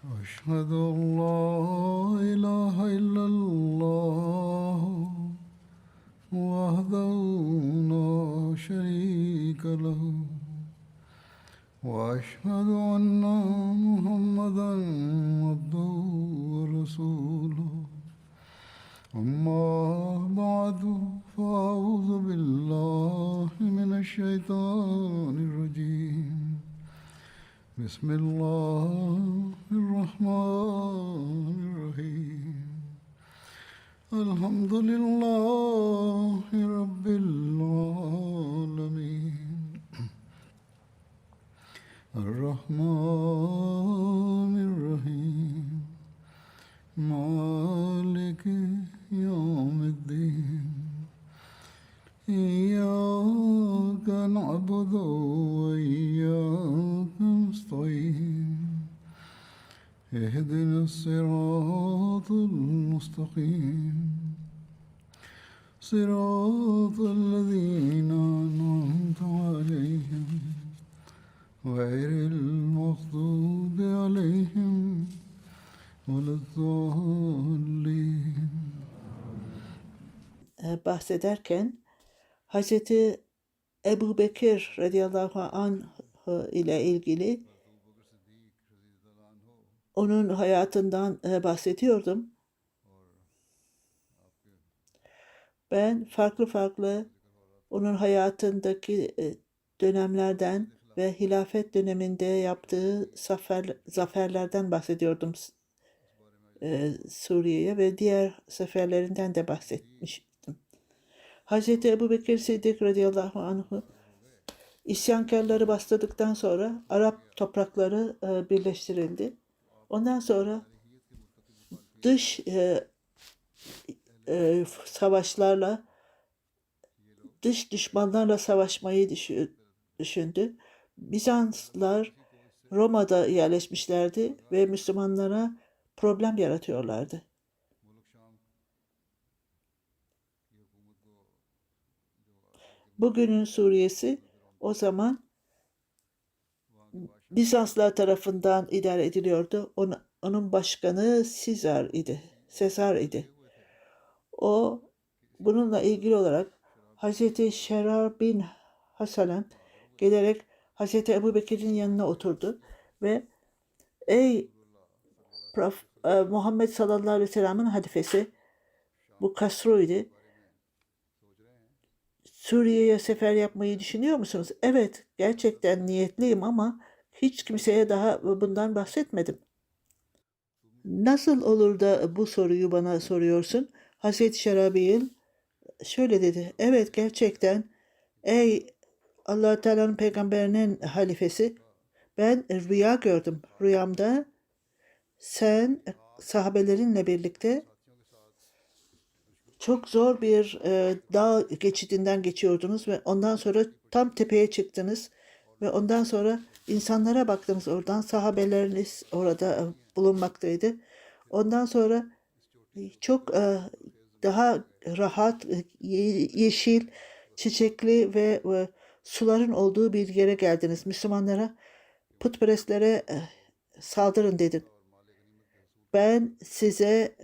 أشهد أن لا إله إلا الله وحده لا شريك له وأشهد أن محمدا عبده ورسوله أما بعد فأعوذ بالله من الشيطان الرجيم بسم الله الرحمن الرحيم الحمد لله رب العالمين الرحمن الرحيم مالك يوم الدين إياك نعبد وإياك نستعين اهدنا الصراط المستقيم صراط الذين أنعمت عليهم غير المغضوب عليهم ولا الضالين. Bahsederken Hazreti Ebu Bekir radıyallahu anh ile ilgili onun hayatından bahsediyordum. Ben farklı onun hayatındaki dönemlerden ve hilafet döneminde yaptığı zaferlerden bahsediyordum Suriye'ye ve diğer seferlerinden de bahsetmiştim. Hazreti Ebubekir Siddik radıyallahu anh'ı isyankarları bastırdıktan sonra Arap toprakları birleştirildi. Ondan sonra dış savaşlarla, dış düşmanlarla savaşmayı düşündü. Bizanslılar Roma'da yerleşmişlerdi ve Müslümanlara problem yaratıyorlardı. Bugünün Suriye'si o zaman Bizanslılar tarafından idare ediliyordu. Onun başkanı Sezar idi. O bununla ilgili olarak Hazreti Şerar bin Hasan'a gelerek Hazreti Ebubekir'in yanına oturdu ve ey Muhammed sallallahu aleyhi ve sellem'in halifesi, bu Kasru'ydu. Suriye'ye sefer yapmayı düşünüyor musunuz? Evet, gerçekten niyetliyim ama hiç kimseye daha bundan bahsetmedim. Nasıl olur da bu soruyu bana soruyorsun? Hazreti Şerabi'l şöyle dedi. Evet, gerçekten ey Allah Teala'nın peygamberinin halifesi, ben rüya gördüm. Rüyamda sen sahabelerinle birlikte çok zor bir dağ geçidinden geçiyordunuz ve ondan sonra tam tepeye çıktınız ve ondan sonra insanlara baktınız, oradan sahabeleriniz orada bulunmaktaydı. Ondan sonra çok daha rahat, yeşil, çiçekli ve suların olduğu bir yere geldiniz. Müslümanlara, putperestlere saldırın dedin. Ben size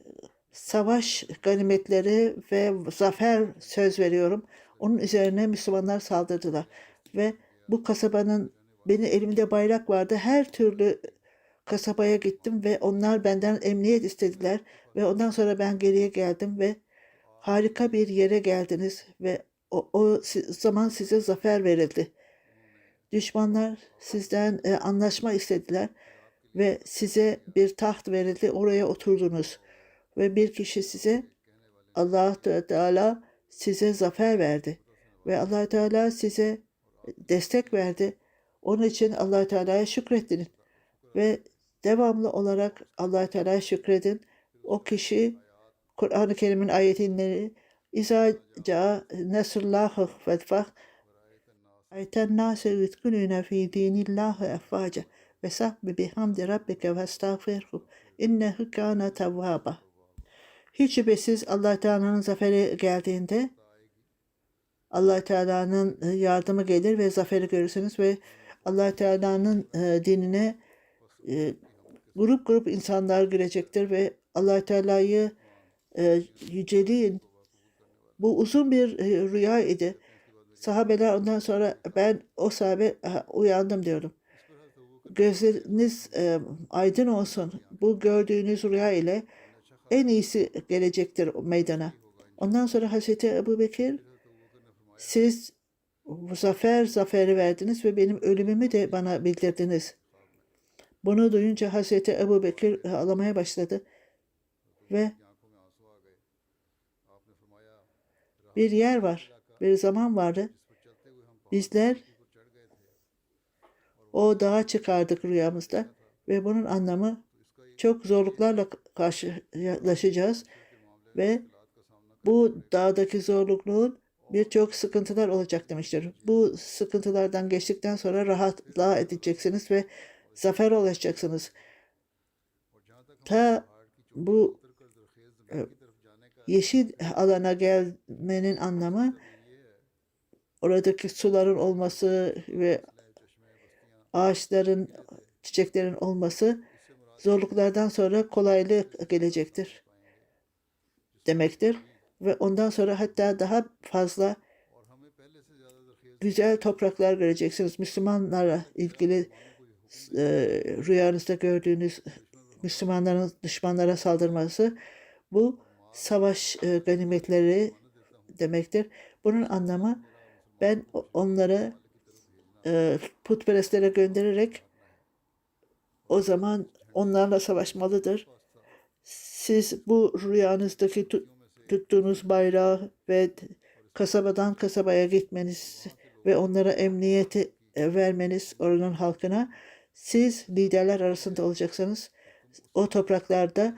savaş ganimetleri ve zafer söz veriyorum. Onun üzerine Müslümanlar saldırdılar. Ve bu kasabanın, benim elimde bayrak vardı. Her türlü kasabaya gittim ve onlar benden emniyet istediler. Ve ondan sonra ben geriye geldim ve harika bir yere geldiniz ve o zaman size zafer verildi. Düşmanlar sizden anlaşma istediler ve size bir taht verildi. Oraya oturdunuz. Ve bir kişi size, Allah Teala size zafer verdi. Ve Allah Teala size destek verdi. Onun için Allah Teala'ya şükredin. Ve devamlı olarak Allah Teala'ya şükredin. O kişi Kur'an-ı Kerim'in ayetleri İza ca nasrullah ve fah ayten nase yutkununa fi dinillahi efvaca ve sahbi bihamdi rabbike ve estağfirhu innehu kana tevvaba. Hiç şüphesiz Allah Teala'nın zaferi geldiğinde Allah Teala'nın yardımı gelir ve zaferi görürsünüz ve Allah Teala'nın dinine grup grup insanlar girecektir ve Allah Teala'yı yüceleyin. Bu uzun bir rüya idi. Sahabeler ondan sonra ben o sahabe uyandım diyorum. Gözleriniz aydın olsun. Bu gördüğünüz rüya ile en iyisi gelecektir meydana. Ondan sonra Hazreti Ebubekir siz zaferi verdiniz ve benim ölümümü de bana bildirdiniz. Bunu duyunca Hazreti Ebubekir ağlamaya başladı ve bir yer var, bir zaman vardı. Bizler o dağa çıkardık rüyamızda ve bunun anlamı çok zorluklarla karşılaşacağız ve bu dağdaki zorlukluğun birçok sıkıntılar olacak demiştir. Bu sıkıntılardan geçtikten sonra rahatlığa edeceksiniz ve zafer ulaşacaksınız. Ta bu yeşil alana gelmenin anlamı oradaki suların olması ve ağaçların, çiçeklerin olması zorluklardan sonra kolaylık gelecektir demektir. Ve ondan sonra hatta daha fazla güzel topraklar göreceksiniz. Müslümanlara ilgili rüyanızda gördüğünüz Müslümanların düşmanlara saldırması bu savaş ganimetleri demektir. Bunun anlamı ben onları putperestlere göndererek o zaman onlarla savaşmalıdır. Siz bu rüyanızdaki tuttuğunuz bayrağı ve kasabadan kasabaya gitmeniz ve onlara emniyeti vermeniz oranın halkına siz liderler arasında olacaksınız. O topraklarda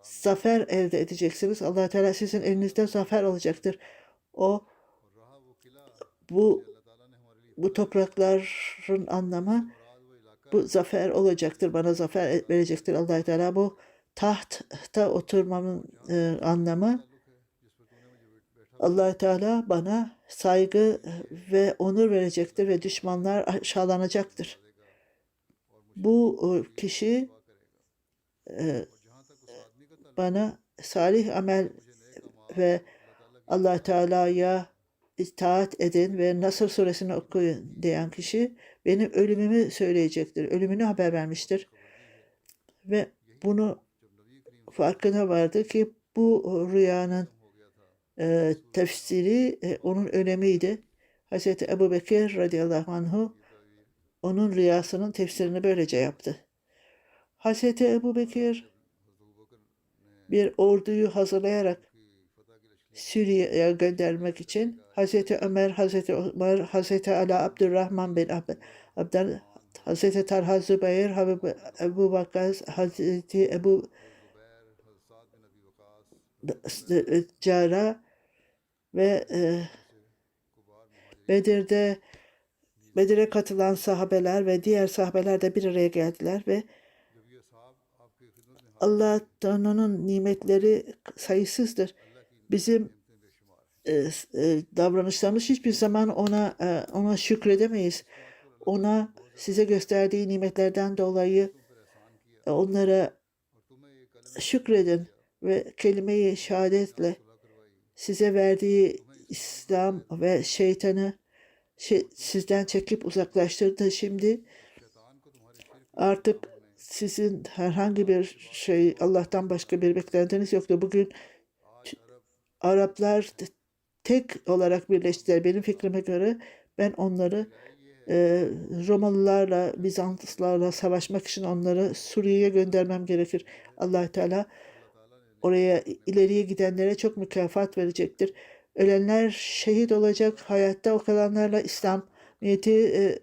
zafer elde edeceksiniz. Allah Teala sizin elinizde zafer olacaktır. O bu toprakların anlamı bu zafer olacaktır. Bana zafer verecektir Allah Teala. Bu tahta oturmamın anlamı Allah Teala bana saygı ve onur verecektir ve düşmanlar aşağılanacaktır. Bu kişi bana salih amel ve Allah Teala'ya itaat edin ve Nasr suresini okuyun diyen kişi benim ölümümü söyleyecektir. Ölümünü haber vermiştir. Ve bunu farkına vardı ki bu rüyanın tefsiri onun önemiydi. Hz. Ebu Bekir radıyallahu anhu onun rüyasının tefsirini böylece yaptı. Hz. Ebu Bekir bir orduyu hazırlayarak Suriye'ye göndermek için Hazreti Ömer, Hazreti Ala Abdurrahman bin Abdel, Hazreti Talha Zübeyir, Ebu Bakar, Hazreti Ebu Cara ve Bedir'e katılan sahabeler ve diğer sahabeler de bir araya geldiler ve Allah Teala'nın nimetleri sayısızdır. Bizim davranışlarımız hiçbir zaman ona şükredemeyiz. Ona size gösterdiği nimetlerden dolayı onlara şükredin ve kelime-i şehadetle size verdiği İslam ve şeytanı sizden çekip uzaklaştırdı. Şimdi artık sizin herhangi bir şey Allah'tan başka bir beklentiniz yoktu. Bugün Araplar tek olarak birleştiler. Benim fikrime göre ben onları Romalılarla, Bizanslılarla savaşmak için onları Suriye'ye göndermem gerekir. Allah Teala oraya ileriye gidenlere çok mükafat verecektir. Ölenler şehit olacak. Hayatta o kalanlarla İslamiyet'i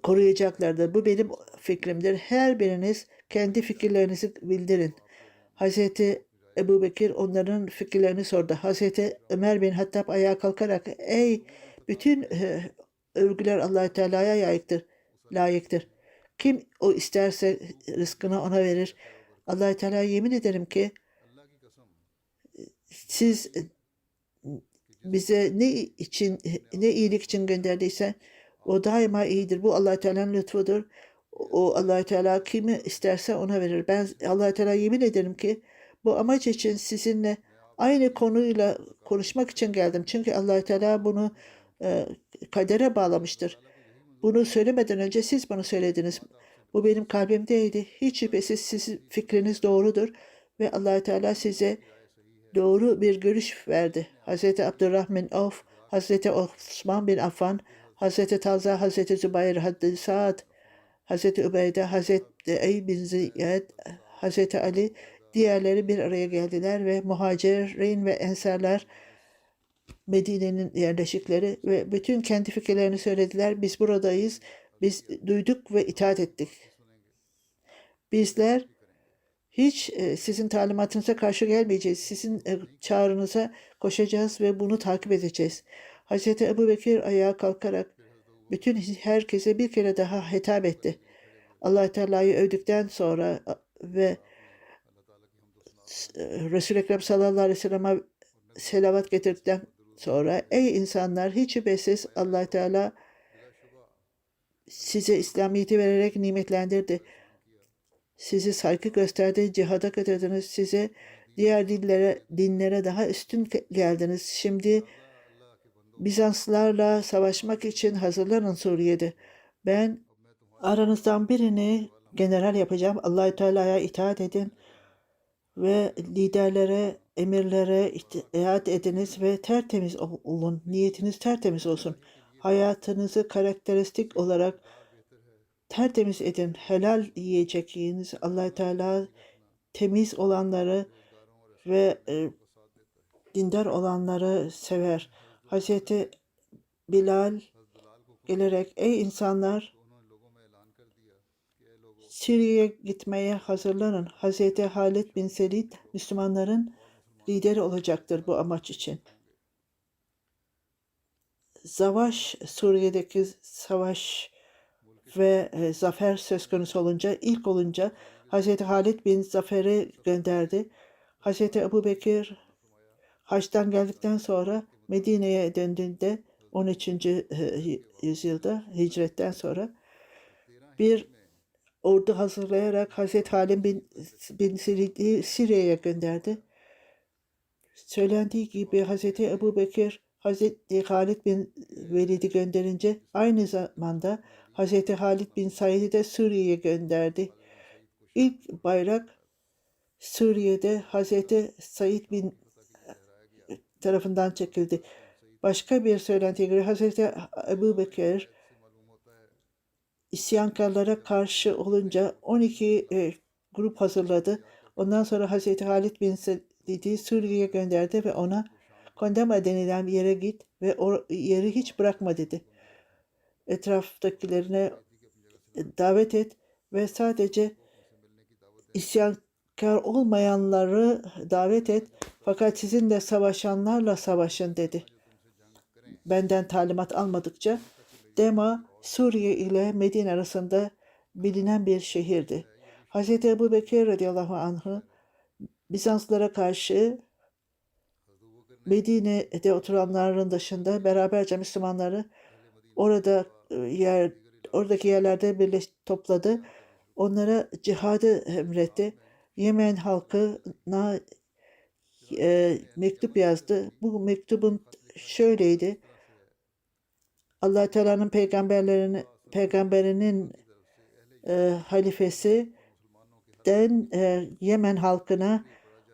koruyacaklardır. Bu benim fikrimdir. Her biriniz kendi fikirlerinizi bildirin. Hazreti Ebu Bekir onların fikirlerini sordu. Hazreti Ömer bin Hattab ayağa kalkarak ey bütün övgüler Allah Teala'ya layıktır. Kim o isterse rızkını ona verir. Allah Teala yemin ederim ki siz bize ne iyilik için gönderdiyse o daima iyidir. Bu Allah Teala'nın lütfudur. O Allah Teala kimi isterse ona verir. Ben Allah Teala yemin ederim ki bu amaç için sizinle aynı konuyla konuşmak için geldim. Çünkü Allah Teala bunu e, kadere bağlamıştır. Bunu söylemeden önce siz bunu söylediniz. Bu benim kalbimdeydi. Hiç şüphesiz sizin fikriniz doğrudur ve Allah Teala size doğru bir görüş verdi. Hazreti Abdurrahman Avf, Hazreti Osman bin Affan, Hazreti Talha, Hazreti Zübeyir, Hazreti Sa'd, Hazreti Übeyde, Hazreti Ey bin Ziyad, Hazreti Ali, diğerleri bir araya geldiler ve muhacirin ve ensarlar Medine'nin yerleşikleri ve bütün kendi fikirlerini söylediler. Biz buradayız. Biz duyduk ve itaat ettik. Bizler hiç sizin talimatınıza karşı gelmeyeceğiz. Sizin çağrınıza koşacağız ve bunu takip edeceğiz. Hazreti Ebu Bekir ayağa kalkarak bütün herkese bir kere daha hitap etti. Allah Teala'yı övdükten sonra ve Resul-i Ekrem sallallahu aleyhi ve sellem'e selavat getirdikten sonra ey insanlar hiç şüphesiz Allah Teala size İslamiyet'i vererek nimetlendirdi. Sizi saygı gösterdi, cihada götürdünüz. Size diğer dinlere daha üstün geldiniz. Şimdi Bizanslarla savaşmak için hazırlanın Suriye'de. Ben aranızdan birini general yapacağım. Allah-u Teala'ya itaat edin ve liderlere, emirlere itaat ediniz ve tertemiz olun. Niyetiniz tertemiz olsun. Hayatınızı karakteristik olarak tertemiz edin. Helal yiyecek yiyiniz. Allah Teala temiz olanları ve dindar olanları sever. Hazreti Bilal gelerek ey insanlar Suriye'ye gitmeye hazırlanın. Hazreti Halid bin Selid Müslümanların lideri olacaktır bu amaç için. Savaş, Suriye'deki savaş ve zafer söz konusu olunca, ilk olunca Hazreti Halid bin Zafer'i gönderdi. Hazreti Ebu Bekir Haç'tan geldikten sonra Medine'ye döndüğünde 13. yüzyılda hicretten sonra bir ordu hazırlayarak Hazreti Halid bin Selid'i Suriye'ye gönderdi. Söylendiği gibi Hazreti Ebu Bekir Hazreti Halid bin Velid'i gönderince aynı zamanda Hazreti Halid bin Said'i de Suriye'ye gönderdi. İlk bayrak Suriye'de Hazreti Said bin tarafından çekildi. Başka bir söylentiye göre Hazreti Ebu Bekir isyankarlara karşı olunca 12 grup hazırladı. Ondan sonra Hazreti Halid bin Said'i Suriye'ye gönderdi ve ona Kondama denilen bir yere git ve o yeri hiç bırakma dedi. Etraftakilerine davet et ve sadece isyankar olmayanları davet et fakat sizinle savaşanlarla savaşın dedi. Benden talimat almadıkça Dema Suriye ile Medine arasında bilinen bir şehirdi. Hz. Ebu Bekir radıyallahu anh'ı Bizanslara karşı Medine'de oturanların dışında beraberce Müslümanları oradaki yerlerde topladı. Onlara cihadı emretti. Yemen halkına mektup yazdı. Bu mektubun şöyleydi. Allah Teala'nın peygamberinin halifesinden Yemen halkına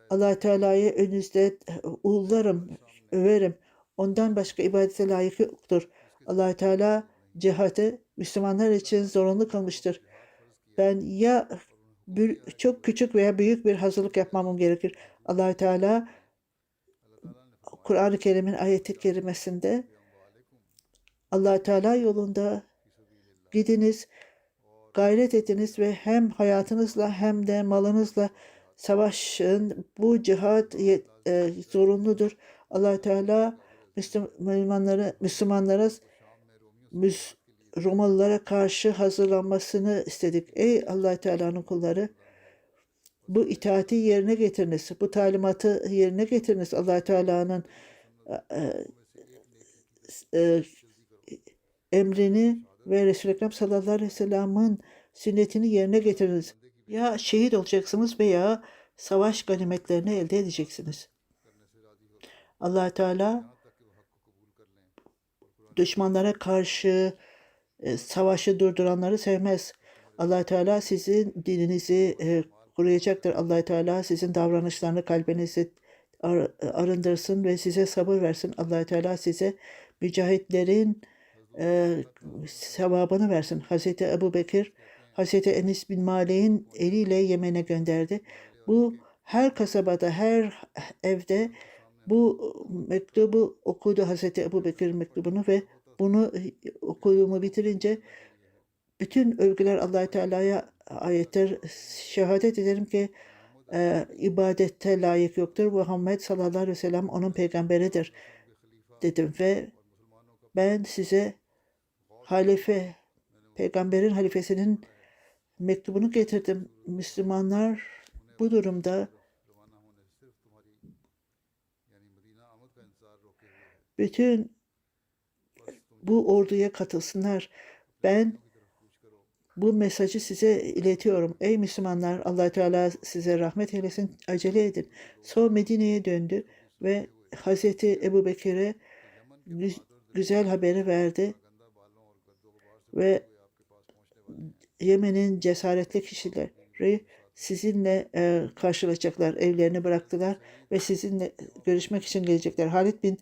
Allah Teala'yı önünüzde uğurlarım, överim. Ondan başka ibadete layık yoktur. Allah Teala cihadı Müslümanlar için zorunlu kılmıştır. Ben ya çok küçük veya büyük bir hazırlık yapmam gerekir. Allah Teala Kur'an-ı Kerim'in ayeti kerimesinde Allah Teala yolunda gidiniz, gayret ediniz ve hem hayatınızla hem de malınızla savaşın. Bu cihat zorunludur. Allah Teala Müslümanlara Romalılara karşı hazırlanmasını istedik. Ey Allah Teala'nın kulları, bu itaati yerine getiriniz. Bu talimatı yerine getiriniz. Allah Teala'nın emrini ve Resul-i Ekrem sallallahu aleyhi ve sellem'in sünnetini yerine getiriniz. Ya şehit olacaksınız veya savaş ganimetlerini elde edeceksiniz. Allah Teala düşmanlara karşı savaşı durduranları sevmez. Allah Teala sizin dininizi koruyacaktır. Allah Teala sizin davranışlarını kalbinizi arındırsın ve size sabır versin. Allah Teala size mücahitlerin e, sevabını versin. Hazreti Ebu Bekir, Hazreti Enis bin Malik'in eliyle Yemen'e gönderdi. Bu her kasabada, her evde bu mektubu okudu Hazreti Ebu Bekir mektubunu ve bunu okuduğumu bitirince bütün övgüler Allah Teala'ya aittir. Şehadet ederim ki ibadette layık yoktur. Muhammed sallallahu aleyhi ve sellem onun peygamberidir dedim ve ben size halife, peygamberin halifesinin mektubunu getirdim. Müslümanlar bu durumda bütün bu orduya katılsınlar. Ben bu mesajı size iletiyorum. Ey Müslümanlar, Allah Teala size rahmet eylesin. Acele edin. Sonra Medine'ye döndü ve Hazreti Ebu Bekir'e güzel haberi verdi ve Yemen'in cesaretli kişileri sizinle karşılaşacaklar. Evlerini bıraktılar ve sizinle görüşmek için gelecekler. Halid bin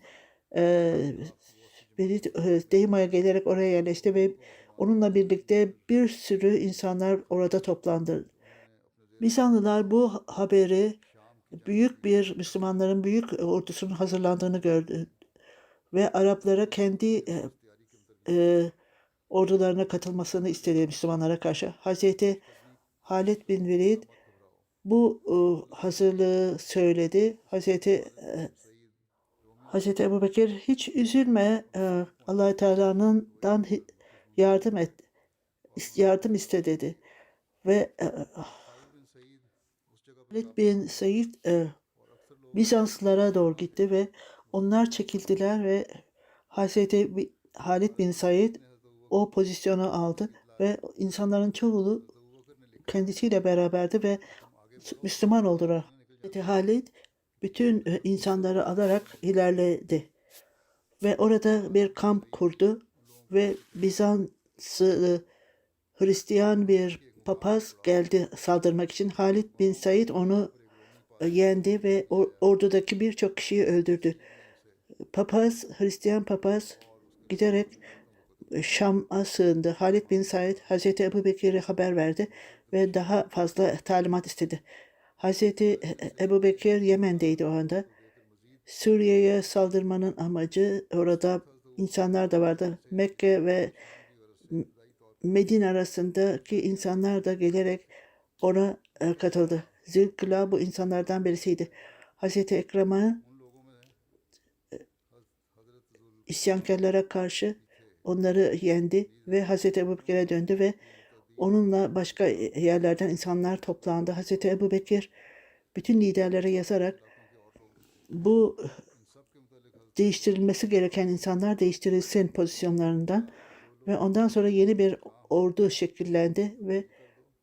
Velid Deyma'ya gelerek oraya yerleşti ve onunla birlikte bir sürü insanlar orada toplandı. Bizanlılar bu haberi Müslümanların büyük ordusunun hazırlandığını gördü ve Araplara kendi ordularına katılmasını istedi Müslümanlara karşı. Hazreti Halid bin Velid bu hazırlığı söyledi. Hazreti Ebu Bekir hiç üzülme, Allah-u Teala'dan yardım iste dedi. Ve Halid bin Said Bizanslılara doğru gitti ve onlar çekildiler ve Hazreti Halid bin Said o pozisyonu aldı ve insanların çoğu kendisiyle beraberdi ve Müslüman oldular. Hazreti Halid bütün insanları alarak ilerledi ve orada bir kamp kurdu ve Bizanslı Hristiyan bir papaz geldi saldırmak için. Halid bin Said onu yendi ve ordudaki birçok kişiyi öldürdü. Hristiyan papaz giderek Şam'a sığındı. Halid bin Said Hazreti Ebu Bekir'e haber verdi ve daha fazla talimat istedi. Hazreti Ebu Bekir Yemen'deydi o anda. Suriye'ye saldırmanın amacı, orada insanlar da vardı. Mekke ve Medine arasındaki insanlar da gelerek ona katıldı. Zülküla bu insanlardan birisiydi. Hazreti Ekrem'e isyankarlara karşı onları yendi ve Hazreti Ebu Bekir'e döndü ve onunla başka yerlerden insanlar toplandı. Hazreti Ebu Bekir bütün liderlere yazarak bu değiştirilmesi gereken insanlar değiştirilsin pozisyonlarından ve ondan sonra yeni bir ordu şekillendi ve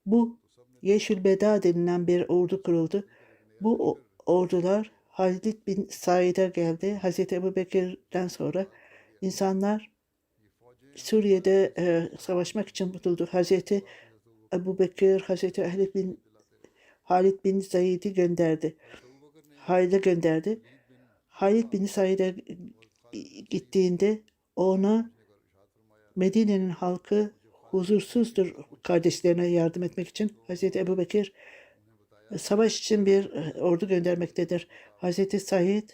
bu Yeşil Beda denilen bir ordu kuruldu. Bu ordular Halid bin Said'e geldi. Hazreti Ebu Bekir'den sonra insanlar Suriye'de savaşmak için tutuldu. Hazreti Ebu Bekir, Hazreti Halid bin Said'i gönderdi. Halid'e gönderdi. Halid bin Said'e gittiğinde ona Medine'nin halkı huzursuzdur kardeşlerine yardım etmek için Hazreti Ebu Bekir savaş için bir ordu göndermektedir. Hazreti Said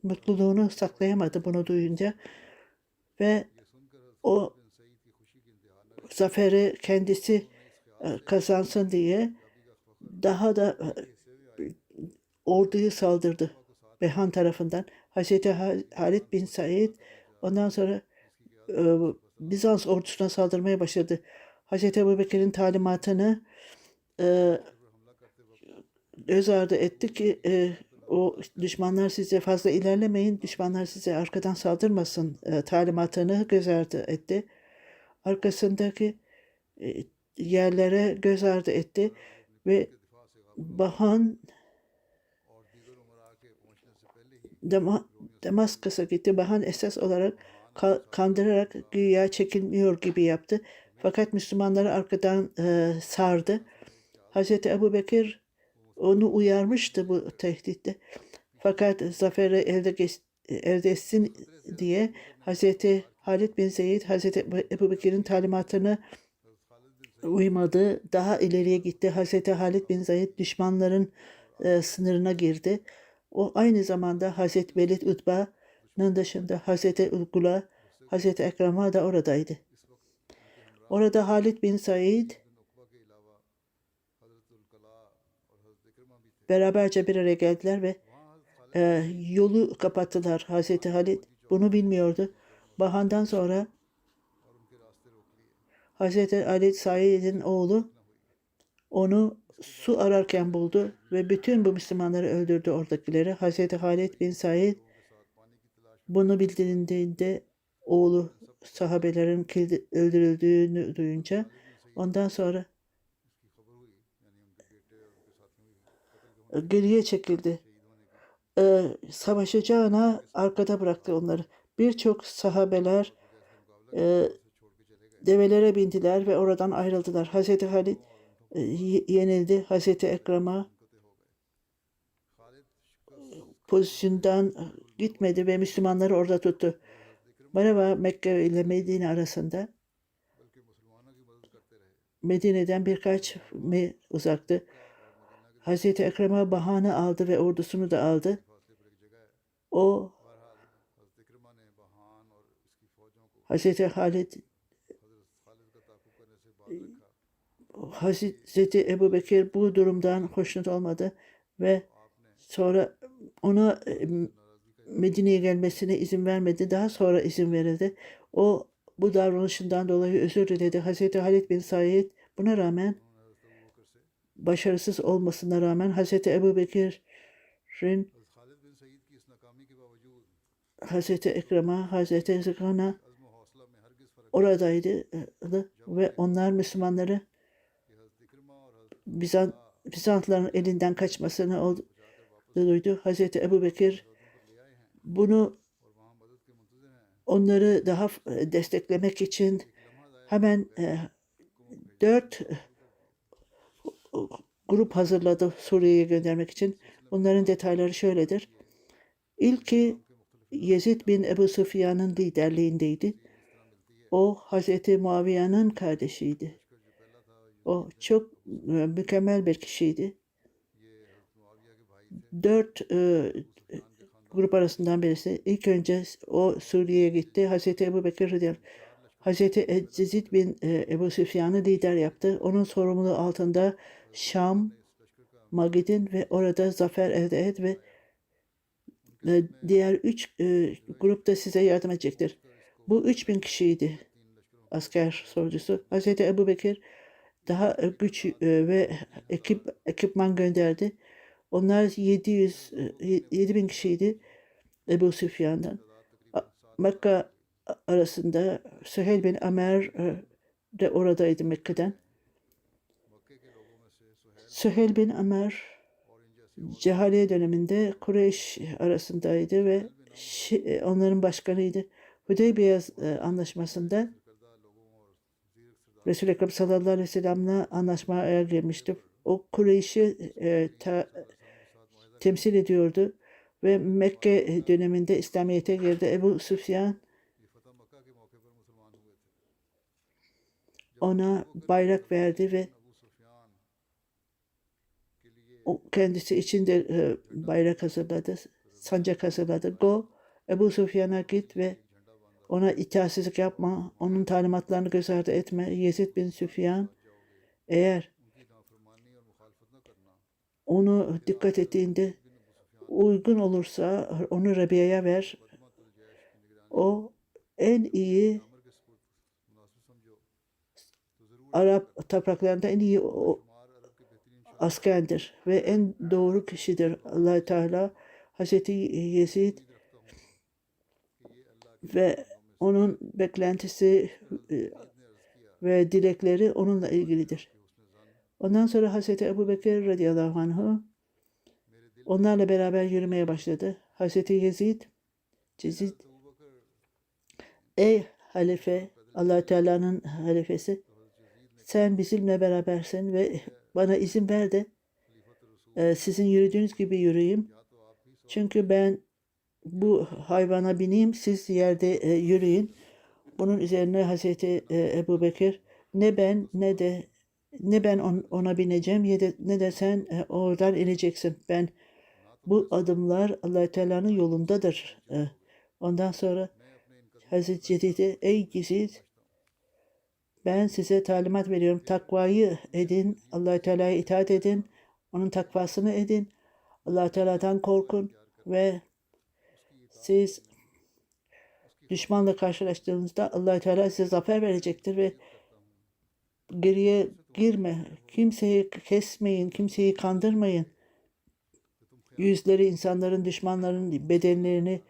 mutluluğunu saklayamadı bunu duyunca ve o zaferi kendisi kazansın diye daha da orduyu saldırdı Behan tarafından. Hazreti Halid bin Said ondan sonra Bizans ordusuna saldırmaya başladı. Hazreti Ebubekir'in talimatını göz ardı etti ki o düşmanlar size fazla ilerlemeyin, düşmanlar size arkadan saldırmasın talimatını göz ardı etti. Arkasındaki yerlere göz ardı etti ve Bahan Damaskus'a gitti. Bahan esas olarak kandırarak güya çekilmiyor gibi yaptı. Fakat Müslümanları arkadan sardı. Hazreti Ebubekir onu uyarmıştı bu tehditte. Fakat zaferi elde etsin diye Hazreti Halid bin Zeyd, Hazreti Ebubekir'in talimatını uymadı. Daha ileriye gitti. Hazreti Halid bin Zeyd düşmanların sınırına girdi. O aynı zamanda Hazreti Velid Utba'nın dışında Hazreti Ulgula, Hazreti Ekrem'a da oradaydı. Orada Halid bin Said beraberce bir araya geldiler ve yolu kapattılar. Hazreti Halid bunu bilmiyordu. Bahan'dan sonra Hazreti Ali Said'in oğlu onu su ararken buldu ve bütün bu Müslümanları öldürdü oradakileri. Hazreti Halid bin Said bunu bildiğinde oğlu sahabelerin öldürüldüğünü duyunca ondan sonra geriye çekildi. Savaşacağına arkada bıraktı onları. Birçok sahabeler develere bindiler ve oradan ayrıldılar. Hazreti Halid yenildi. Hazreti Ekrem'a pozisyondan gitmedi ve Müslümanları orada tuttu. Merhaba Mekke ile Medine arasında Medine'den birkaç mil uzaktı. Hazreti Ekrem'e Bahan'ı aldı ve ordusunu da aldı. O Hazreti Halid Hazreti Ebubekir bu durumdan hoşnut olmadı ve sonra ona Medine'ye gelmesine izin vermedi. Daha sonra izin verildi. O bu davranışından dolayı özür diledi. Hazreti Halid bin Said buna rağmen başarısız olmasına rağmen Hazreti Ebubekir'in Hazreti Ekrem'a, Hazreti Zıkan'a oradaydı ve onlar Müslümanları Bizantlıların elinden kaçmasını duydu. Hazreti Ebubekir bunu onları daha desteklemek için hemen 4 grup hazırladı Suriye'ye göndermek için. Bunların detayları şöyledir. İlki Yezid bin Ebu Süfyan'ın liderliğindeydi. O Hazreti Muaviye'nin kardeşiydi. O çok mükemmel bir kişiydi. 4 grup arasından birisi. İlk önce o Suriye'ye gitti. Hazreti Ebubekir radıyallahu Hazreti Yezid bin Ebu Süfyan'ı lider yaptı. Onun sorumluluğu altında Şam, Magidin ve orada zafer elde et ve diğer 3 grup da size yardım edecektir. Bu 3000 kişiydi asker sorcusu. Hazreti Ebubekir daha güç ve ekipman gönderdi. Onlar 7000 kişiydi Ebu Süfyan'dan. Mekke arasında Süheyl bin Amer de oradaydı Mekke'den. Süheyl bin Amer Cehaliye döneminde Kureyş arasındaydı ve onların başkanıydı. Hudeybiye anlaşmasında Resul-i Ekrem sallallahu aleyhi ve sellem'le anlaşmaya girmişti. O Kureyş'i temsil ediyordu ve Mekke döneminde İslamiyet'e girdi. Ebu Süfyan ona bayrak verdi ve o kendisi için de bayrak hazırladı, sancak hazırladı. Go, Ebu Süfyan'a git ve ona itaatsizlik yapma, onun talimatlarını göz ardı etme. Yezid bin Süfyan eğer onu dikkat ettiğinde uygun olursa onu Rabia'ya ver. O en iyi Arap topraklarında en iyi askerdir ve en doğru kişidir. Allah Teala Hazreti Yezid ve onun beklentisi ve dilekleri onunla ilgilidir. Ondan sonra Hazreti Ebubekir radıyallahu anh'u onlarla beraber yürümeye başladı. Hazreti Yezid, ey halife, Allah Teala'nın halifesi, sen bizimle berabersin ve bana izin ver de sizin yürüdüğünüz gibi yürüyeyim. Çünkü ben bu hayvana bineyim, siz yerde yürüyün. Bunun üzerine Hazreti Ebubekir ne ben ona bineceğim ne de sen oradan ineceksin. Bu adımlar Allah Teala'nın yolundadır. Ondan sonra Hazreti Cedid'e ey Yezid, ben size talimat veriyorum. Takvayı edin. Allah Teala'ya itaat edin. Onun takvasını edin. Allah Teala'dan korkun ve siz düşmanla karşılaştığınızda Allah Teala size zafer verecektir ve geriye girme. Kimseyi kesmeyin, kimseyi kandırmayın. Yüzleri insanların, düşmanların bedenlerini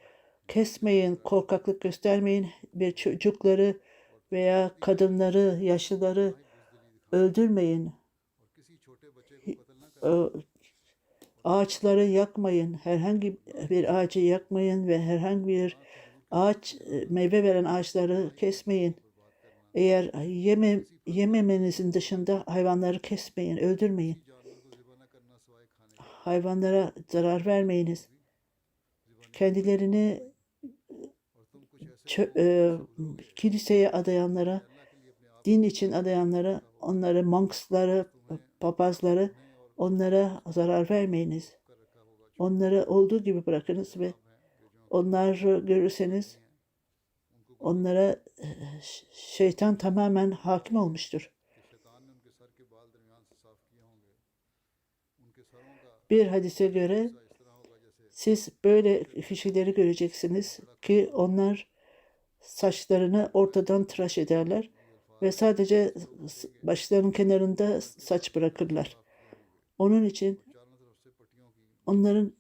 kesmeyin, korkaklık göstermeyin. Bir çocukları veya kadınları, yaşlıları öldürmeyin. Ağaçları yakmayın. Herhangi bir ağacı yakmayın ve herhangi bir meyve veren ağaçları kesmeyin. Eğer yememenizin dışında hayvanları kesmeyin, öldürmeyin. Hayvanlara zarar vermeyiniz. Kendilerini kiliseye adayanlara, din için adayanlara, onları monksları, papazları, onlara zarar vermeyiniz. Onları olduğu gibi bırakınız ve onları görürseniz onlara şeytan tamamen hakim olmuştur. Bir hadise göre siz böyle kişileri göreceksiniz ki onlar saçlarını ortadan tıraş ederler ve sadece başlarının kenarında saç bırakırlar. Onun için onların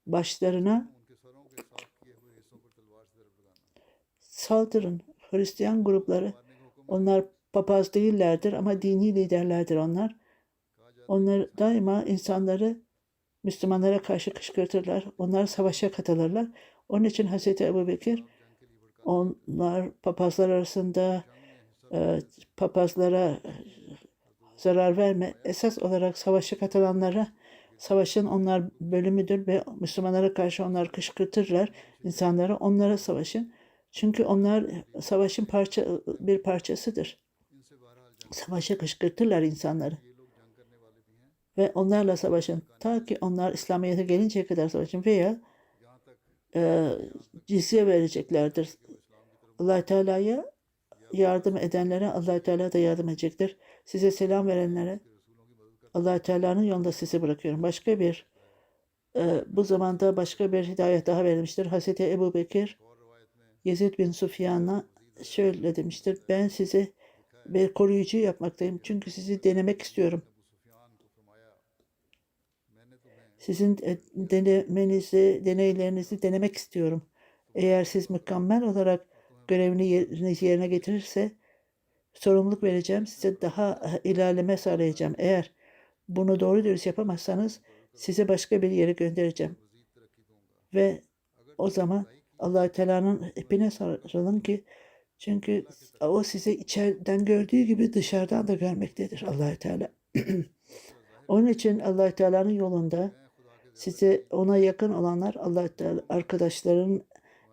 başlarına saldırın. Hristiyan grupları, onlar papaz değillerdir ama dini liderlerdir onlar. Onlar daima insanları Müslümanlara karşı kışkırtırlar. Onlar savaşa katılırlar. Onun için Hazreti Ebubekir onlar papazlar arasında papazlara zarar verme. Esas olarak savaşa katılanlara savaşın onlar bölümüdür ve Müslümanlara karşı onlar kışkırtırlar insanları. Onlara savaşın. Çünkü onlar savaşın bir parçasıdır. Savaşa kışkırtırlar insanları. Ve onlarla savaşın. Ta ki onlar İslamiyet'e gelinceye kadar savaşın veya cizye vereceklerdir. Allah Teala'ya yardım edenlere Allah Teala da yardım edecektir. Size selam verenlere Allah Teala'nın yolunda sizi bırakıyorum. Bu zamanda başka bir hidayet daha verilmiştir. Hazreti Ebubekir Yezid bin Süfyan'a şöyle demiştir. Ben size bir koruyucu yapmaktayım. Çünkü sizi denemek istiyorum. Sizin deneylerinizi denemek istiyorum. Eğer siz mükemmel olarak görevini yerine getirirse sorumluluk vereceğim. Size daha ilerleme sağlayacağım. Eğer bunu doğru dürüst yapamazsanız size başka bir yere göndereceğim. Ve o zaman Allah Teala'nın ipine sarılın ki çünkü o sizi içeriden gördüğü gibi dışarıdan da görmektedir Allah Teala. Onun için Allah Teala'nın yolunda size ona yakın olanlar Allah Teala arkadaşların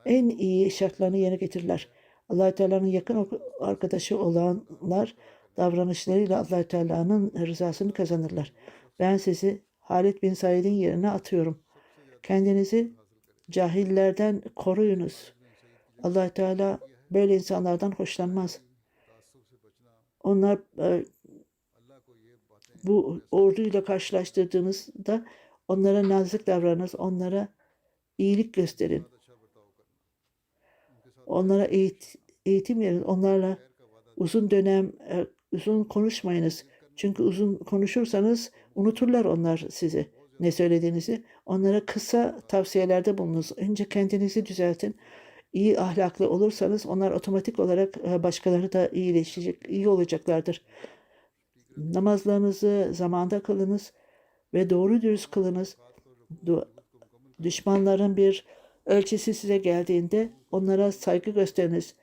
en iyi şartlarını yerine getirirler. Allah Teala'nın yakın arkadaşı olanlar davranışlarıyla Allah Teala'nın rızasını kazanırlar. Ben sizi Halid bin Said'in yerine atıyorum. Kendinizi cahillerden koruyunuz. Allah Teala böyle insanlardan hoşlanmaz. Onlar bu orduyla karşılaştırdığınızda onlara nazik davranınız, onlara iyilik gösterin. Onlara eğitim verin, onlarla uzun konuşmayınız. Çünkü uzun konuşursanız unuturlar onlar size ne söylediğinizi. Onlara kısa tavsiyelerde bulununuz. Önce kendinizi düzeltin. iyi ahlaklı olursanız onlar otomatik olarak başkaları da iyileşecek, iyi olacaklardır. Namazlarınızı zamanda kılınız ve doğru dürüst kılınız. Düşmanların bir elçisi size geldiğinde onlara saygı gösteriniz.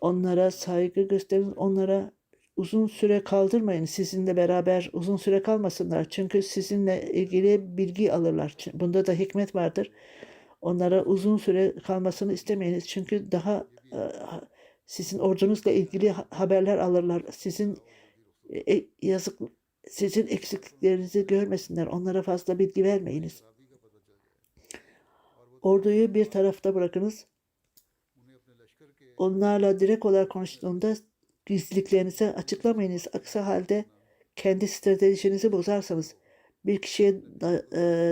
Onlara saygı gösterin, onlara uzun süre kaldırmayın. Sizinle beraber uzun süre kalmasınlar. Çünkü sizinle ilgili bilgi alırlar. Bunda da hikmet vardır. Onlara uzun süre kalmasını istemeyiniz. Çünkü daha sizin ordunuzla ilgili haberler alırlar. Yazık sizin eksikliklerinizi görmesinler. Onlara fazla bilgi vermeyiniz. Orduyu bir tarafta bırakınız. Onlarla direkt olarak konuştuğunda gizliliklerinizi açıklamayınız. Aksi halde kendi stratejinizi bozarsanız bir kişiye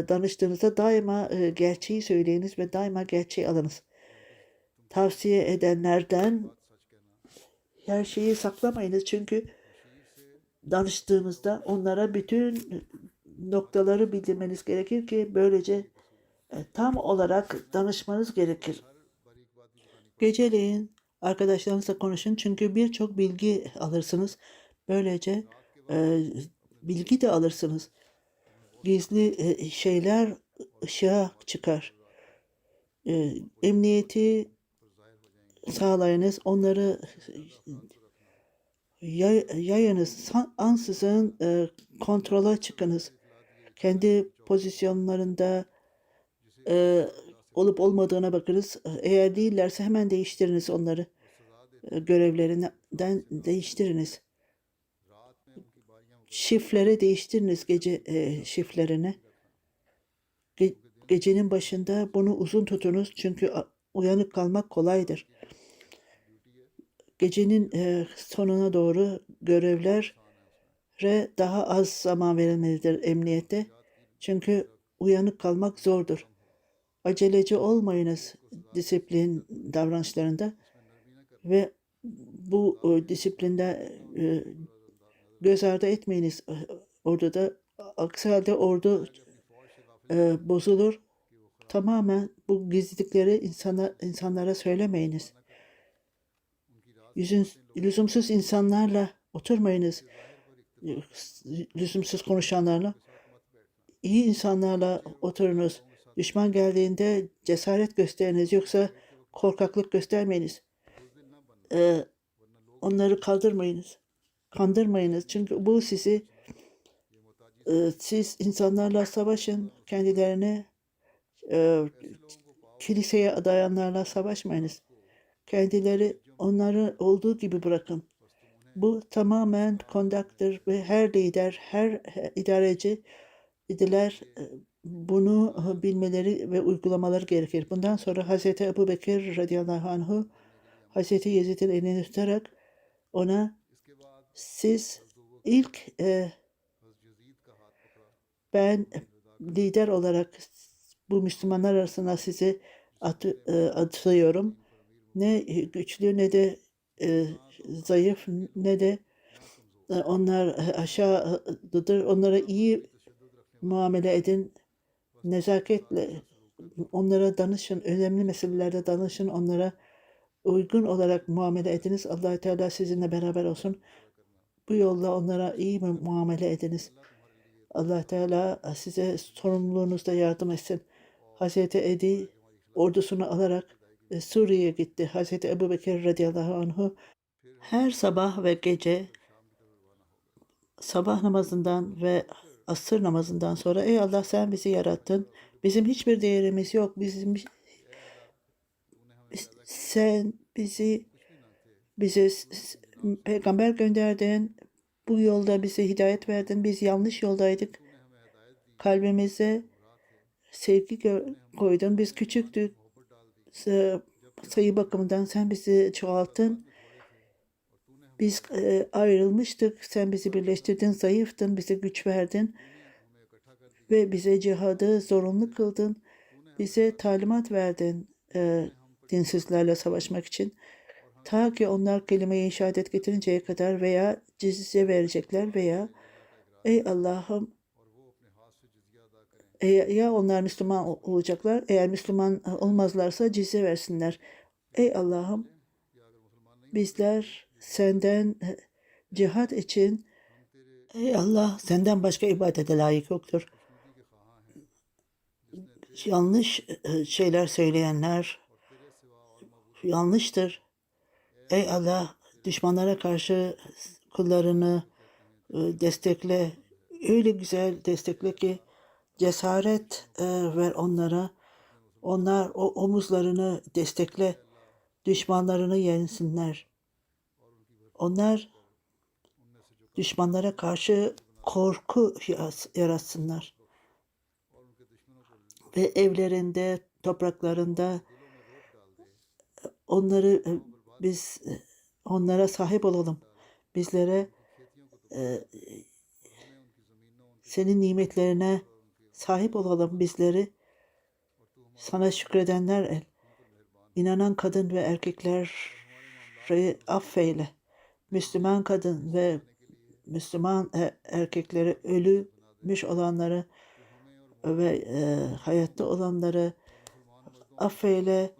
danıştığınızda daima gerçeği söyleyiniz ve daima gerçeği alınız. Tavsiye edenlerden her şeyi saklamayınız. Çünkü danıştığınızda onlara bütün noktaları bildirmeniz gerekir ki böylece tam olarak danışmanız gerekir. Geceleyin arkadaşlarınızla konuşun çünkü birçok bilgi alırsınız. Böylece bilgi de alırsınız. Gizli şeyler ışığa çıkar. Emniyeti sağlayınız, onları yayınız, ansızın kontrola çıkınız. Kendi pozisyonlarında olup olmadığına bakınız. Eğer değillerse hemen değiştiriniz onları. Görevlerinden değiştiriniz. Şifrleri değiştiriniz gece şifrelerini. Gecenin başında bunu uzun tutunuz çünkü uyanık kalmak kolaydır. Gecenin sonuna doğru görevlere daha az zaman verilmelidir emniyette. Çünkü uyanık kalmak zordur. Aceleci olmayınız disiplin davranışlarında ve bu disiplinde göz ardı etmeyiniz. Orada aksi halde ordu bozulur. Tamamen bu gizlilikleri insanlara söylemeyiniz. Lüzumsuz insanlarla oturmayınız. Lüzumsuz konuşanlarla. İyi insanlarla oturunuz. Düşman geldiğinde cesaret gösteriniz. Yoksa korkaklık göstermeyiniz. Onları kandırmayınız. Çünkü bu siz insanlarla savaşın. Kendilerini kiliseye adayanlarla savaşmayınız. Kendileri onları olduğu gibi bırakın. Bu tamamen kondaktır ve her lider, her idareci idiler bunu bilmeleri ve uygulamaları gerekir. Bundan sonra Hz. Ebu Bekir radıyallahu anhu Hz. Yezid'in elini tutarak ona siz ilk ben lider olarak bu Müslümanlar arasında sizi atıyorum. Ne güçlü ne de zayıf ne de onlar aşağıdır. Onlara iyi muamele edin. Nezaketle onlara danışın. Önemli meselelerde danışın. Onlara uygun olarak muamele ediniz. Allah Teala sizinle beraber olsun. Bu yolla onlara iyi muamele ediniz. Allah Teala size sorumluluğunuzda yardım etsin. Hazreti Edi ordusunu alarak Suriye'ye gitti. Hazreti Ebu Bekir radıyallahu anhu her sabah ve gece sabah namazından ve asır namazından sonra ey Allah sen bizi yarattın. Bizim hiçbir değerimiz yok. Sen bize peygamber gönderdin. Bu yolda bize hidayet verdin. Biz yanlış yoldaydık. Kalbimize sevgi koydun. Biz küçüktük. Sayı bakımından sen bizi çoğalttın. Biz ayrılmıştık. Sen bizi birleştirdin. Zayıftın. Bize güç verdin. Ve bize cihadı zorunlu kıldın. Bize talimat verdin. Dinsizlerle savaşmak için. Ta ki onlar kelime-i şehadet getirinceye kadar veya cizye verecekler veya ey Allah'ım Ya onlar Müslüman olacaklar, eğer Müslüman olmazlarsa cizye versinler. Ey Allah'ım, bizler senden cihat için, ey Allah, senden başka ibadete layık yoktur. Yanlış şeyler söyleyenler yanlıştır. Ey Allah, düşmanlara karşı kullarını destekle. Öyle güzel destekle ki cesaret ver onlara. Onlar o omuzlarını destekle. Düşmanlarını yensinler. Onlar düşmanlara karşı korku yaratsınlar. Ve evlerinde, topraklarında onları biz onlara sahip olalım. Bizlere senin nimetlerine sahip olalım. Bizleri sana şükredenler, inanan kadın ve erkekleri affeyle. Müslüman kadın ve Müslüman erkekleri, ölmüş olanları ve hayatta olanları affeyle.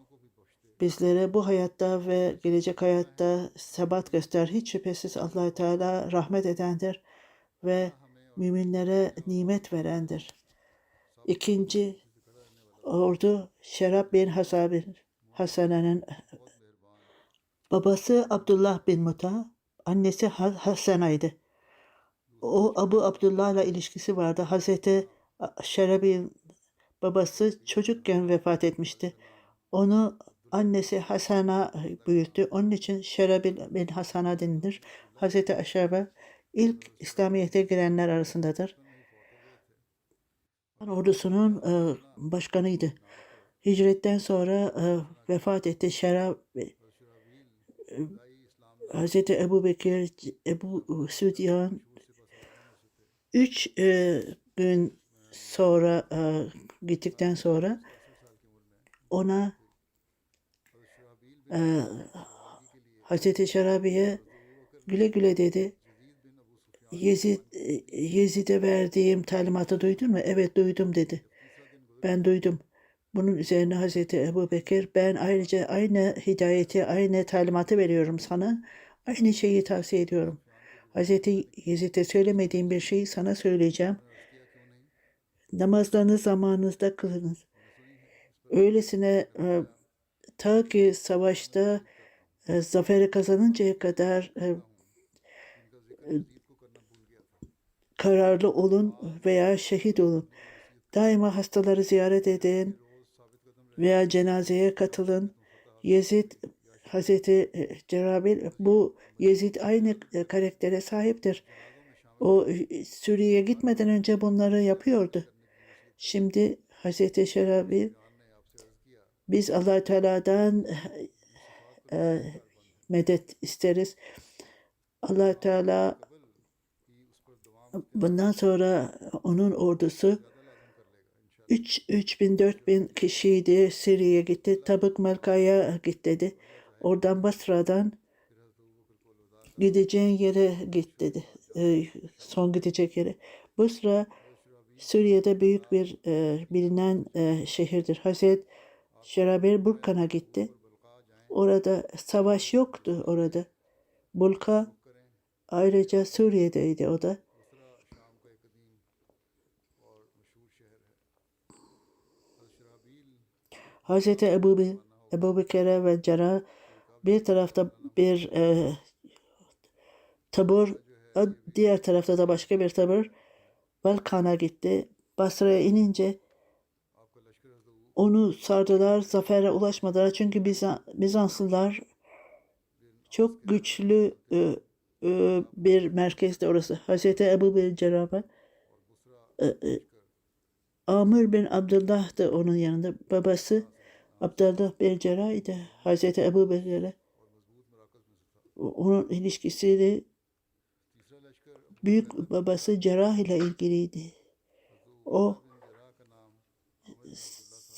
Bizlere bu hayatta ve gelecek hayatta sebat göster. Hiç şüphesiz Allah Teala rahmet edendir ve müminlere nimet verendir. İkinci ordu Şerab bin Hasane'nin babası Abdullah bin Muta, annesi Hasana'ydı. O Abu Abdullah'la ilişkisi vardı. Hazreti Şerab'in babası çocukken vefat etmişti. Onu annesi Hasana büyüttü. Onun için Şerabil bin Hasana denilir. Hazreti Aşabe ilk İslamiyet'e girenler arasındadır. Ordusunun başkanıydı. Hicretten sonra vefat etti. Hazreti Ebu Bekir, Ebu Südyan 3 gün sonra gittikten sonra ona Hazreti Şerabi'ye güle güle dedi. Yezid'e verdiğim talimatı duydun mu? Evet duydum dedi. Ben duydum. Bunun üzerine Hazreti Ebu Bekir, ben ayrıca aynı hidayeti, aynı talimatı veriyorum sana. Aynı şeyi tavsiye ediyorum. Hazreti Yezid'e söylemediğim bir şeyi sana söyleyeceğim. Namazlarını zamanınızda kılınız. Öylesine ta ki savaşta zaferi kazanıncaya kadar kararlı olun veya şehit olun. Daima hastaları ziyaret edin veya cenazeye katılın. Yezid, Hazreti Cerabil, bu Yezid aynı karaktere sahiptir. O Suriye'ye gitmeden önce bunları yapıyordu. Şimdi Hazreti Cerabil, biz Allah Teala'dan medet isteriz. Allah Teala bundan sonra onun ordusu 3.000-4.000 kişiydi. Suriye'ye gitti. Tabuk Melka'ya git dedi. Oradan Basra'dan gideceğin yere git dedi. Son gidecek yere. Basra Suriye'de büyük bir bilinen şehirdir. Hazret Şeraber Burkan'a gitti. Orada savaş yoktu orada. Bulka ayrıca Suriye'deydi o da. Hazreti Ebu Bekir'e ve Cerrah bir tarafta bir tabur, diğer tarafta da başka bir tabur Balkan'a gitti. Basra'ya inince onu sardılar, zafere ulaşmadılar. Çünkü Bizanslılar çok güçlü bir merkezde orası. Hazreti Ebu bin Cerrah'a Amr bin Abdullah da onun yanında. Babası Abdullah bin Cerrah idi. Hazreti Ebu Bekir'le onun ilişkisi büyük babası Cerrah ile ilgiliydi. O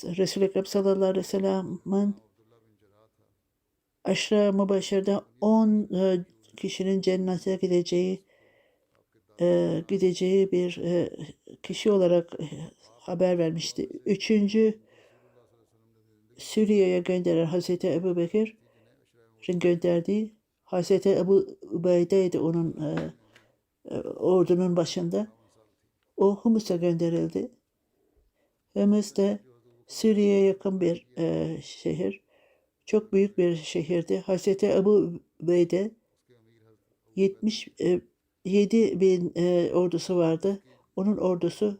Resul-i Ekrem sallallahu aleyhi ve sellem'in Aşra Mübaşşer'de 10 kişinin cennete gideceği bir kişi olarak haber vermişti. Üçüncü Suriye'ye gönderen Hazreti Ebu Bekir'in gönderdiği Hazreti Ebu Ubeyde'ydi onun ordunun başında. O Humus'a gönderildi. Humus de Suriye'ye yakın bir şehir. Çok büyük bir şehirdi. Hazreti Ebu Ubeyde 77 bin ordusu vardı. Onun ordusu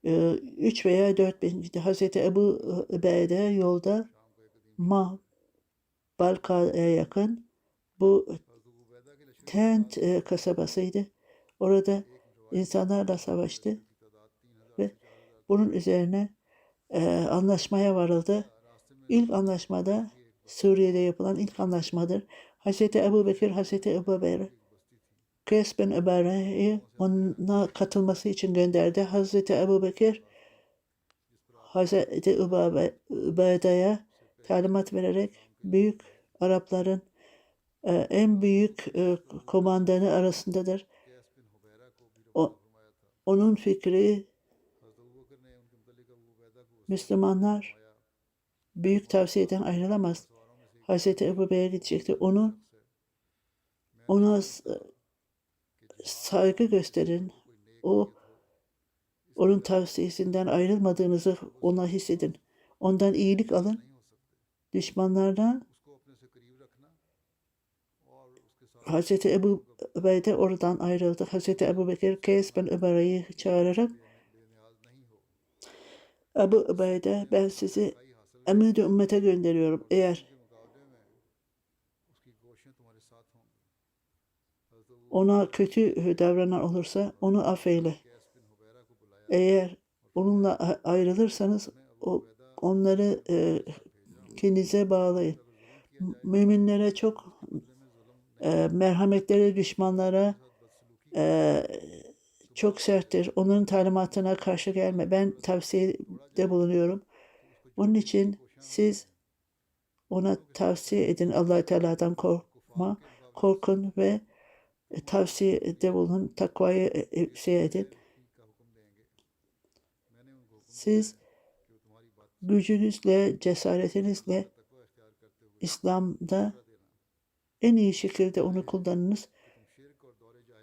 3 veya 4 bin. Hazreti Ebu Ubeyde yolda Balka'ya yakın bu Tent kasabasıydı. Orada insanlarla savaştı ve bunun üzerine anlaşmaya varıldı. İlk anlaşmada Suriye'de yapılan ilk anlaşmadır. Hazreti Ebu Bekir, Hazreti Ebu Bekir, Kays bin Ubare'yi ona katılması için gönderdi. Hazreti Ebu Bekir, Hazreti Ubeyde'ye talimat vererek büyük Arapların en büyük komandanı arasındadır. Onun fikri Müslümanlar büyük tavsiyeden ayrılamaz. Hazreti Ebu Bekir'e gidecekti. Ona saygı gösterin. Onun tavsiyesinden ayrılmadığınızı ona hissedin. Ondan iyilik alın. Düşmanlardan Hazreti Ebu Ubeyde oradan ayrıldı. Hazreti Ebu Bekir Kays bin Ubare'yi çağırarak Ebu Ubeyde, ben sizi emir-i ümmete gönderiyorum. Eğer ona kötü davranan olursa onu affeyle. Eğer onunla ayrılırsanız onları kendinize bağlayın. Müminlere çok merhametleri düşmanlara çok serttir. Onların talimatına karşı gelme. Ben tavsiyede bulunuyorum. Onun için siz ona tavsiye edin. Allah-u Teala'dan korkun ve tavsiyede bulunun. Takvayı edin. Siz gücünüzle, cesaretinizle İslam'da en iyi şekilde onu kullanınız.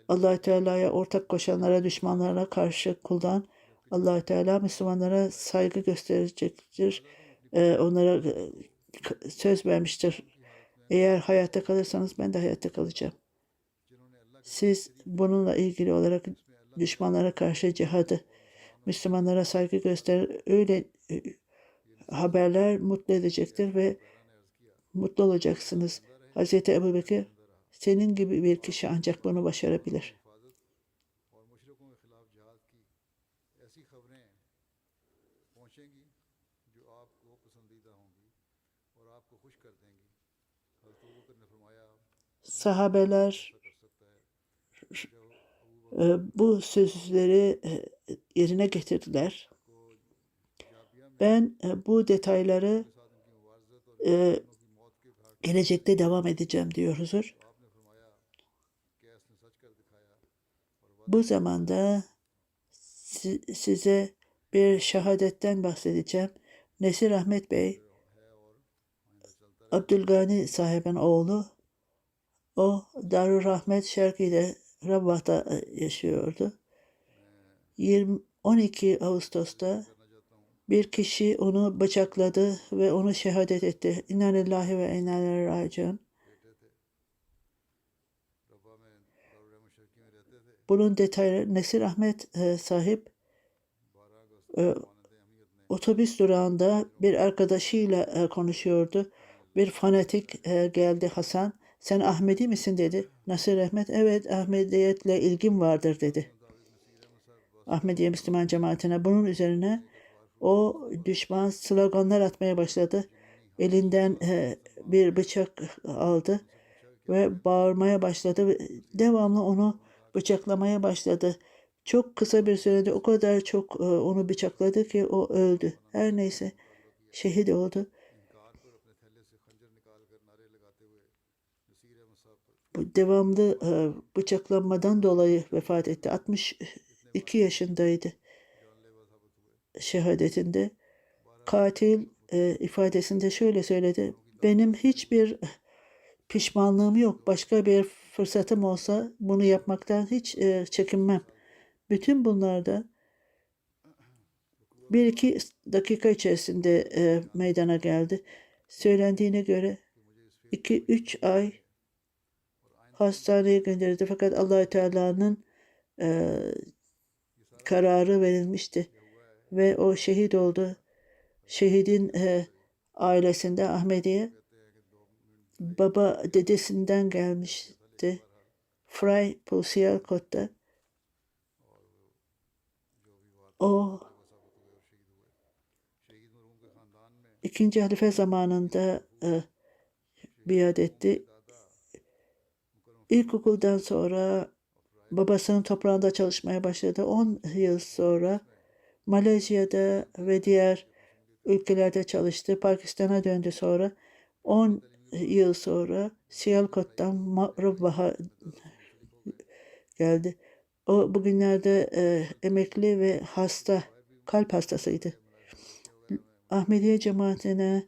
Allah-u Teala'ya ortak koşanlara, düşmanlara karşı kullan. Allah-u Teala Müslümanlara saygı gösterecektir. Onlara söz vermiştir. Eğer hayatta kalırsanız ben de hayatta kalacağım. Siz bununla ilgili olarak düşmanlara karşı cihadı, Müslümanlara saygı gösterir. Öyle haberler mutlu edecektir ve mutlu olacaksınız. Hazreti Ebu Bekir, senin gibi bir kişi ancak bunu başarabilir. Sahabeler bu sözleri yerine getirdiler. Ben bu detayları gelecekte devam edeceğim diyor huzur. Bu zamanda size bir şehadetten bahsedeceğim. Nesir Ahmet Bey, Abdülgani sahibin oğlu. O Darülrahmet Şerki'de Rabbah'ta yaşıyordu. 12 Ağustos'ta bir kişi onu bıçakladı ve onu şehadet etti. İnna lillahi ve inna ileyhi raciun. Bunun detayları Nesir Ahmet sahip otobüs durağında bir arkadaşıyla konuşuyordu. Bir fanatik geldi, Hasan. Sen Ahmedi misin dedi. Nesir Ahmet, evet Ahmediyetle ilgim vardır dedi. Ahmediye Müslüman cemaatine. Bunun üzerine o düşman sloganlar atmaya başladı. Elinden bir bıçak aldı ve bağırmaya başladı. Devamlı onu bıçaklamaya başladı. Çok kısa bir sürede o kadar çok onu bıçakladı ki o öldü. Her neyse şehit oldu. Bu devamlı bıçaklanmadan dolayı vefat etti. 62 yaşındaydı. şehadetinde katil ifadesinde şöyle söyledi. Benim hiçbir pişmanlığım yok. Başka bir fırsatım olsa bunu yapmaktan hiç çekinmem. Bütün bunlarda bir iki dakika içerisinde meydana geldi. Söylendiğine göre 2-3 ay hastaneye gönderildi. Fakat Allah Teala'nın e, kararı verilmişti ve o şehit oldu. Şehidin ailesinde Ahmediye baba dedesinden gelmişti. Fray Pusiyalkot'ta. O ikinci halife zamanında biat etti. İlkokuldan sonra babasının toprağında çalışmaya başladı. 10 yıl sonra Malezya'da ve diğer ülkelerde çalıştı. Pakistan'a döndü sonra. 10 yıl sonra Sialkot'tan Mağrubah'a geldi. O bugünlerde emekli ve hasta, kalp hastasıydı. Ahmediye cemaatine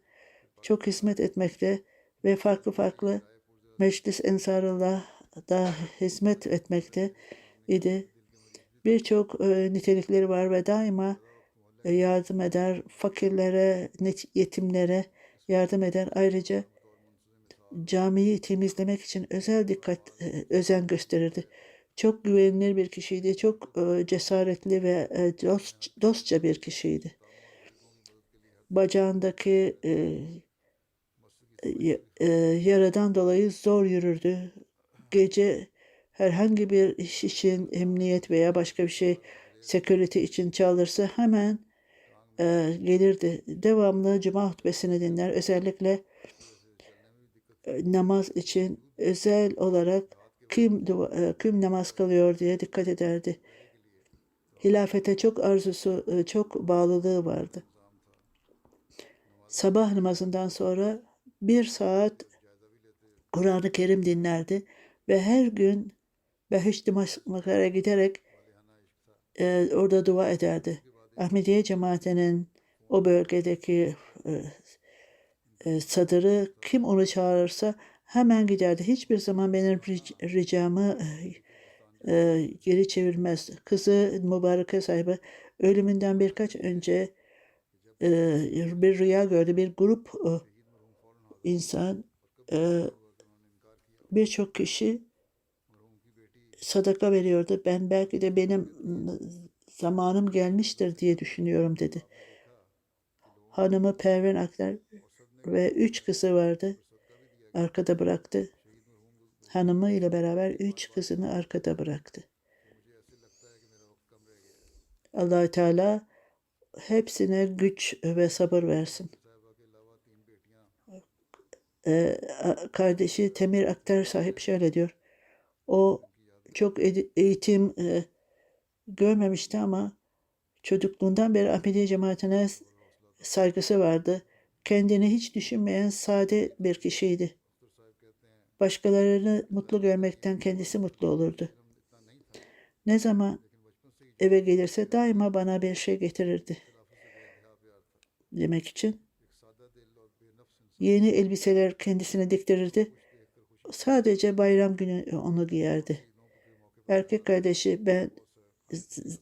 çok hizmet etmekte ve farklı farklı Meclis Ensarullah'da hizmet etmekte idi. Birçok nitelikleri var ve daima yardım eder, fakirlere, yetimlere yardım eder. Ayrıca camiyi temizlemek için özel özen gösterirdi. Çok güvenilir bir kişiydi, çok cesaretli ve dostça bir kişiydi. Bacağındaki yaradan dolayı zor yürürdü. Gece herhangi bir iş için, emniyet veya başka bir şey, security için çağırırsa hemen gelirdi. Devamlı cuma hutbesini dinler. Özellikle namaz için özel olarak kim namaz kılıyor diye dikkat ederdi. Hilafete çok arzusu, çok bağlılığı vardı. Sabah namazından sonra 1 saat Kur'an-ı Kerim dinlerdi ve her gün Behişt-i Makar'a giderek orada dua ederdi. Ahmediye cemaatinin o bölgedeki sadırı kim onu çağırırsa hemen giderdi. Hiçbir zaman benim ricamı geri çevirmez. Kızı mübareke sahibi ölümünden birkaç önce bir rüya gördü. Bir grup insan, birçok kişi sadaka veriyordu. Ben belki de benim zamanım gelmiştir diye düşünüyorum dedi. Hanımı Pervin Aktar ve 3 kızı vardı. Arkada bıraktı. Hanımı ile beraber 3 kızını arkada bıraktı. Allah Teala hepsine güç ve sabır versin. Kardeşi Temir Aktar sahip şöyle diyor. O çok eğitim görmemişti ama çocukluğundan beri Ahmediye cemaatine saygısı vardı. Kendini hiç düşünmeyen sade bir kişiydi. Başkalarını mutlu görmekten kendisi mutlu olurdu. Ne zaman eve gelirse daima bana bir şey getirirdi demek için. Yeni elbiseler kendisine diktirirdi. Sadece bayram günü onu giyerdi. Erkek kardeşi ben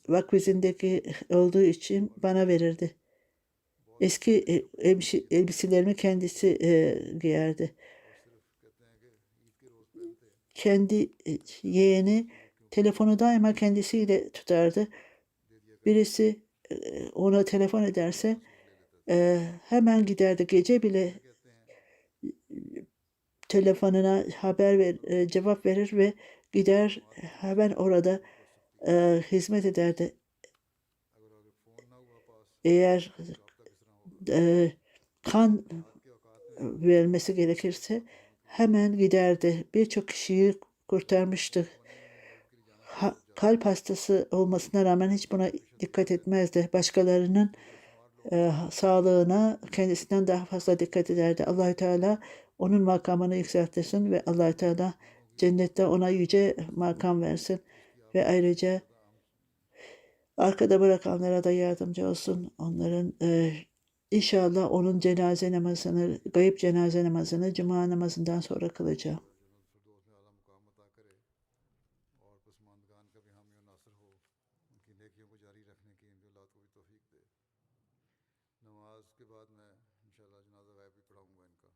vakfizindeki olduğu için bana verirdi. Eski elbiselerimi kendisi giyerdi. Kendi yeğeni telefonu daima kendisiyle tutardı. Birisi ona telefon ederse hemen giderdi. Gece bile telefonuna cevap verir ve gider hemen orada hizmet ederdi. Eğer kan verilmesi gerekirse hemen giderdi. Birçok kişiyi kurtarmıştı. Kalp hastası olmasına rağmen hiç buna dikkat etmezdi. Başkalarının sağlığına kendisinden daha fazla dikkat ederdi. Allah Teala onun makamını yükseltirsin ve Allah Teala cennette ona yüce makam versin ve ayrıca Arkada bırakanlara da yardımcı olsun. Onların inşallah onun cenaze namazını, gayip cenaze namazını cuma namazından sonra kılacağım. फिरदौस में आला मुकाम अता करे और पसमानदगान का भी हामी और नासर हो, उनकी नेकियों को जारी रखने की इनकी औलाद को भी तौफीक दे। नमाज के बाद मैं इंशाल्लाह जनाजा गायब भी पढ़ाऊँगा इनका।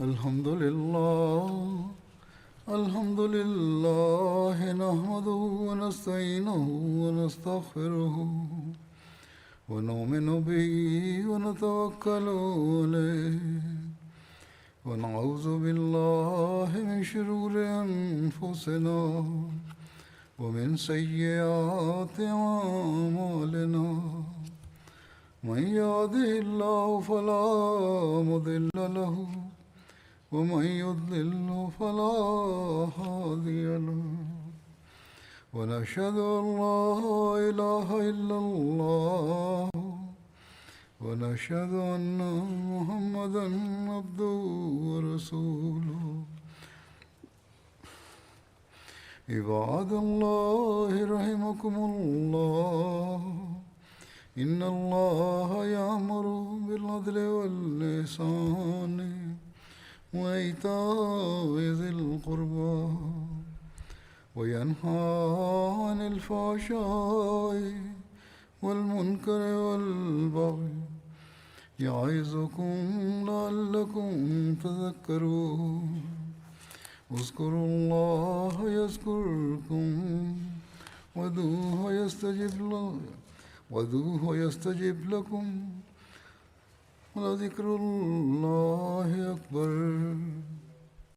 الحمد لله الحمد لله نحمده ونستعينه ونستغفره ونؤمن به ونتوكل عليه ونعوذ بالله من شرور أنفسنا ومن سيئات أعمالنا من يهده الله فلا مضل له ومن يضلل فلا هادي له ونشهد أن لا إله إلا الله ونشهد أن محمدا عبده ورسوله عباد الله رحمكم الله إن الله يأمر بالعدل والإحسان وإيتاء ذي القربى وينهى عن الفحشاء والمنكر والبغي يعظكم لعلكم تذكرون اذكروا الله يذكركم ودوه يستجب لكم ولذكر الله أكبر